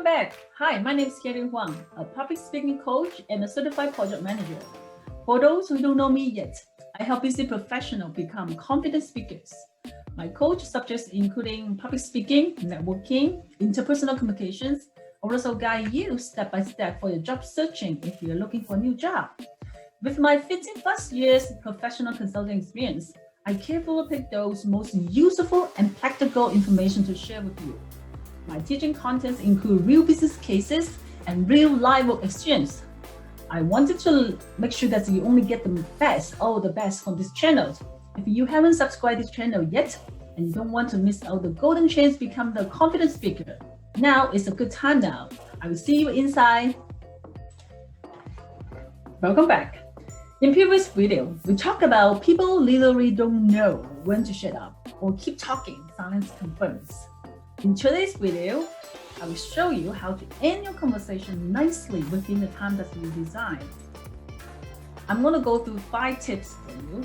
back. Hi, my name is Karen Huang, a public speaking coach and a certified project manager. For those who don't know me yet, I help busy professionals become confident speakers. My coach subjects including public speaking, networking, interpersonal communications. I will also guide you step by step for your job searching if you're looking for a new job. With my 15 plus years professional consulting experience, I carefully pick those most useful and practical information to share with you. My teaching contents include real business cases and real live work experience. I wanted to make sure that you only get the best, all the best from this channel. If you haven't subscribed to this channel yet, and you don't want to miss out the golden chance to become the confident speaker, now is a good time now. I will see you inside. Welcome back. In previous video, we talked about people literally don't know when to shut up or keep talking, silence confirms. In today's video, I will show you how to end your conversation nicely within the time that you design. I'm going to go through 5 tips for you.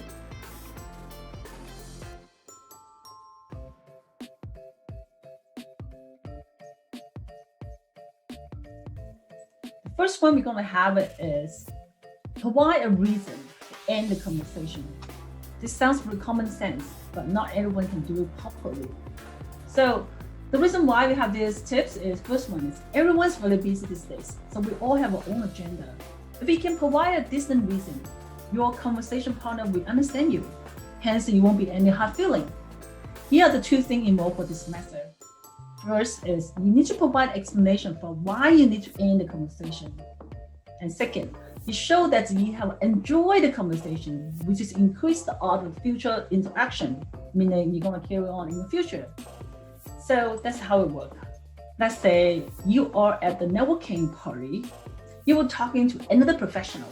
The first one we're going to have is provide a reason to end the conversation. This sounds really common sense, but not everyone can do it properly. So the reason why we have these tips is, first one is everyone's really busy these days, so we all have our own agenda. If you can provide a decent reason, your conversation partner will understand you. Hence, you won't be any hard feeling. Here are the 2 things involved for this method. First is you need to provide explanation for why you need to end the conversation. And second, you show that you have enjoyed the conversation, which is increase the odds of future interaction, meaning you're going to carry on in the future. So that's how it works. Let's say you are at the networking party, you were talking to another professional,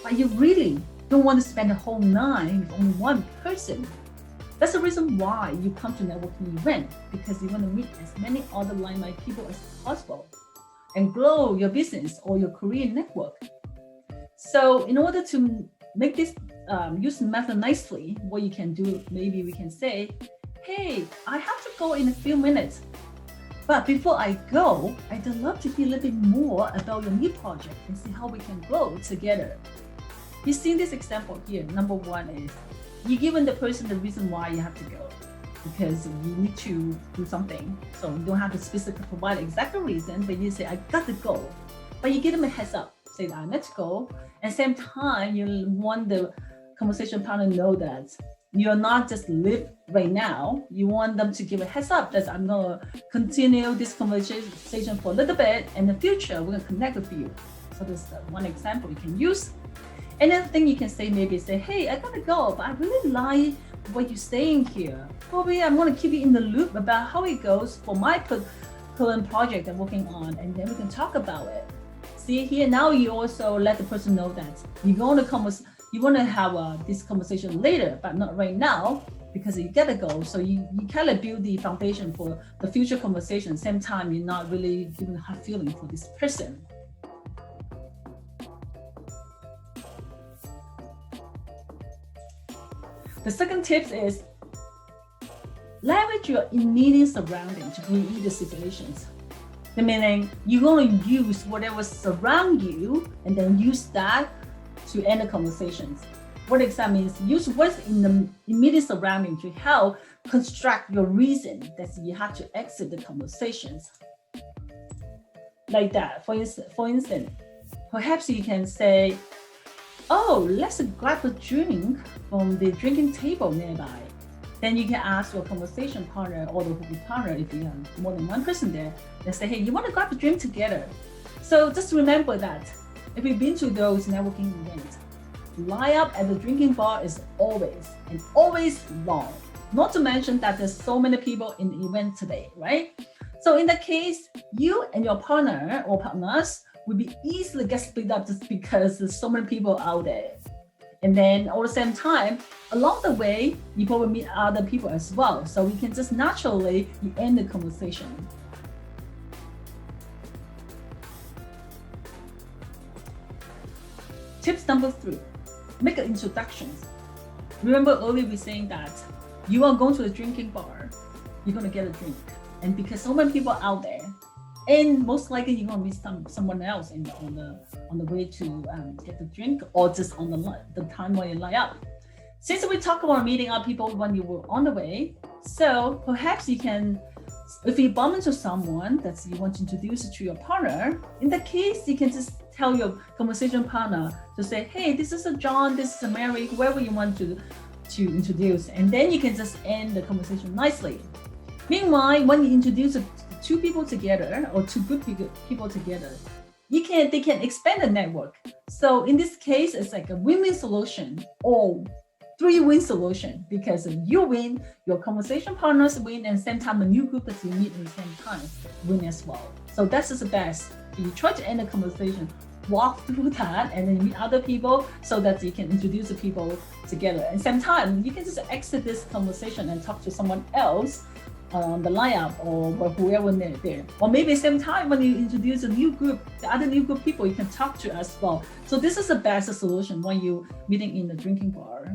but you really don't want to spend the whole night with only one person. That's the reason why you come to networking event, because you want to meet as many other like-minded people as possible and grow your business or your career network. So in order to make this use the method nicely, what you can do, maybe we can say, hey, I have to go in a few minutes. But before I go, I'd love to hear a little bit more about your new project and see how we can grow together. You see this example here. Number 1 is you given the person the reason why you have to go, because you need to do something. So you don't have to specifically provide the exact reason, but you say, I got to go. But you give them a heads up, say that I need to go. At the same time, you want the conversation partner to know that you're not just live right now. You want them to give a heads up that I'm going to continue this conversation for a little bit. In the future, we're going to connect with you. So this is one example you can use. Another thing you can say, maybe say, hey, I got to go, but I really like what you're saying here. Probably I'm going to keep you in the loop about how it goes for my current project I'm working on, and then we can talk about it. See here, now you also let the person know that you're going to you want to have this conversation later, but not right now, because you gotta go. So you kind of build the foundation for the future conversation. Same time, you're not really giving a hard feeling for this person. The second tip is leverage your immediate surrounding to create the situations. The meaning you're going to use whatever surround you and then use that to end the conversations. What exactly means use what's in the immediate surrounding to help construct your reason that you have to exit the conversations. Like that. For instance, perhaps you can say, oh, let's grab a drink from the drinking table nearby. Then you can ask your conversation partner or the partner, if you have more than one person there, and say, hey, you want to grab a drink together? So just remember that if you've been to those networking events, line up at the drinking bar is always long. Not to mention that there's so many people in the event today, right? So in that case, you and your partner or partners will be easily get split up just because there's so many people out there. And then at the same time, along the way, you probably meet other people as well. So we can just naturally end the conversation. Tips number 3, make introductions. Remember earlier we were saying that you are going to a drinking bar, you're going to get a drink. And because so many people out there, and most likely you're gonna meet someone else on the way to get the drink, or just on the time when you line up. Since we talk about meeting up people when you were on the way, so perhaps you can, if you bump into someone that you want to introduce to your partner, in that case, you can just tell your conversation partner to say, hey, this is a John, this is a Mary, whoever you want to introduce, and then you can just end the conversation nicely. Meanwhile, when you introduce two people together or two good people together, they can expand the network. So in this case, it's like a win-win solution or three-win solution, because you win, your conversation partners win, and same time the new group that you meet at the same time win as well. So that's just the best. You try to end the conversation, walk through that, and then meet other people so that you can introduce the people together. And same time, you can just exit this conversation and talk to someone else on the lineup or whoever there. Or maybe same time when you introduce a new group, the other new group people you can talk to as well. So this is the best solution when you're meeting in the drinking bar.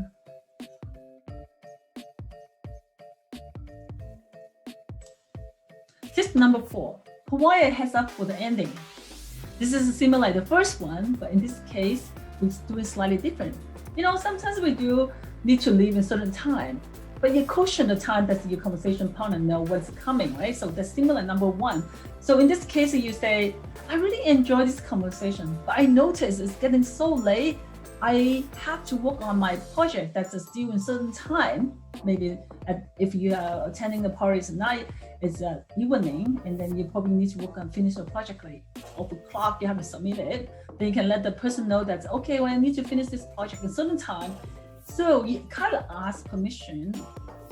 Tip number 4, provide a heads up for the ending. This is similar like the first one, but in this case, we do it slightly different. You know, sometimes we do need to leave in a certain time, but you caution the time that your conversation partner know what's coming, right? So that's similar number 1. So in this case, you say, I really enjoy this conversation, but I notice it's getting so late. I have to work on my project that's due in certain time. Maybe if you are attending the party tonight, it's evening, and then you probably need to work on finish your project like 12 o'clock, you have to submit it. Then you can let the person know that, okay, well, I need to finish this project in certain time. So you kind of ask permission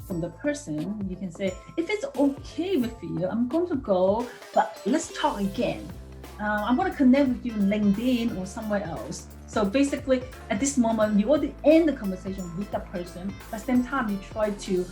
from the person. You can say, if it's okay with you, I'm going to go, but let's talk again. I'm going to connect with you in LinkedIn or somewhere else. So basically, at this moment, you already end the conversation with that person. At the same time, you try to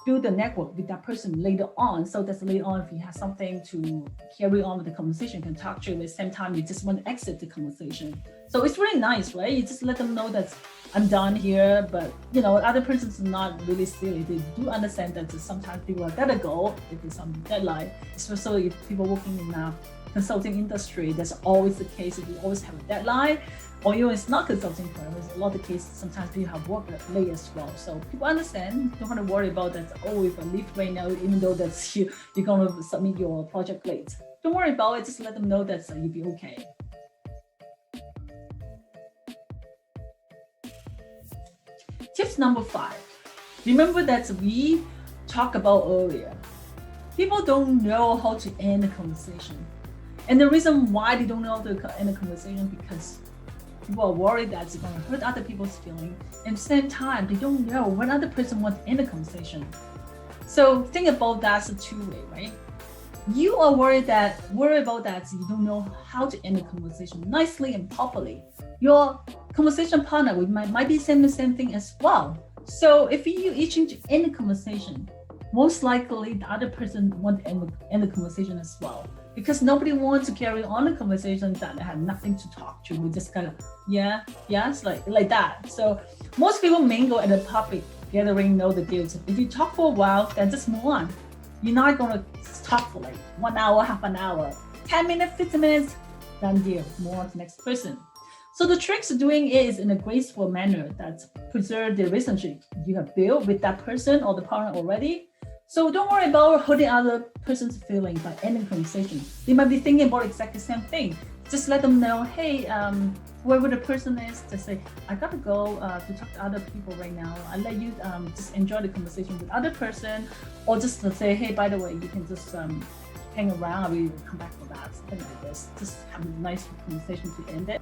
build a network with that person later on. So that later on, if you have something to carry on with the conversation, you can talk to you. At the same time, you just want to exit the conversation. So it's really nice, right? You just let them know that I'm done here, but you know, other person's not really silly. They do understand that sometimes people are gotta go if there's some deadline, especially if people working in a consulting industry. That's always the case. If you always have a deadline, or even it's not consulting firm, a lot of cases sometimes people have work late as well. So people understand. Don't want to worry about that. Oh, if I leave right now, even though that's you're going to submit your project late. Don't worry about it. Just let them know that you'll be okay. Tips number 5. Remember that we talked about earlier. People don't know how to end a conversation. And the reason why they don't know how to end a conversation because people are worried that it's going to hurt other people's feelings. And at the same time, they don't know when other person wants to end the conversation. So think about that as a two-way, right? You are worried about that you don't know how to end the conversation nicely and properly. Your conversation partner might be saying the same thing as well. So if you each to end the conversation, most likely the other person wants to end the conversation as well. Because nobody wants to carry on a conversation that had nothing to talk to. We just kind of, yes, like that. So most people mingle at a public gathering, know the deal. If you talk for a while, then just move on. You're not going to talk for like 1 hour, half an hour, 10 minutes, 15 minutes, done deal, move on to the next person. So the trick to doing it is in a graceful manner that preserve the relationship you have built with that person or the partner already. So don't worry about hurting other person's feelings by ending conversation. They might be thinking about exactly the same thing. Just let them know, hey, whoever the person is, just say, I gotta go to talk to other people right now. I'll let you just enjoy the conversation with other person, or just to say, hey, by the way, you can just hang around. I will come back for that, something like this. Just have a nice conversation to end it.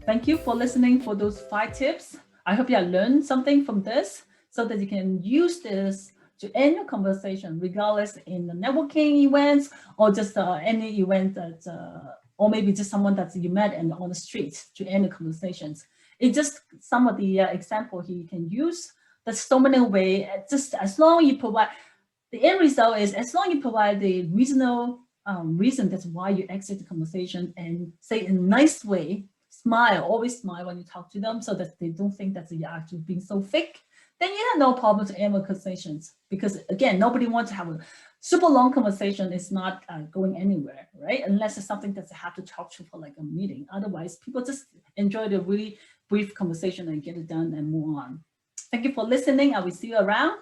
Thank you for listening for those 5 tips. I hope you have learned something from this so that you can use this to end your conversation, regardless in the networking events or just any event that, or maybe just someone that you met on the street to end the conversations. It's just some of the example you can use. There's so many ways, just as long you provide, the end result is as long you provide the reasonable reason that's why you exit the conversation and say in a nice way, smile, always smile when you talk to them so that they don't think that you're actually being so fake, then you have no problem to end conversations. Because again, nobody wants to have a super long conversation. It's not going anywhere, right? Unless it's something that they have to talk to for like a meeting. Otherwise, people just enjoy the really brief conversation and get it done and move on. Thank you for listening. I will see you around.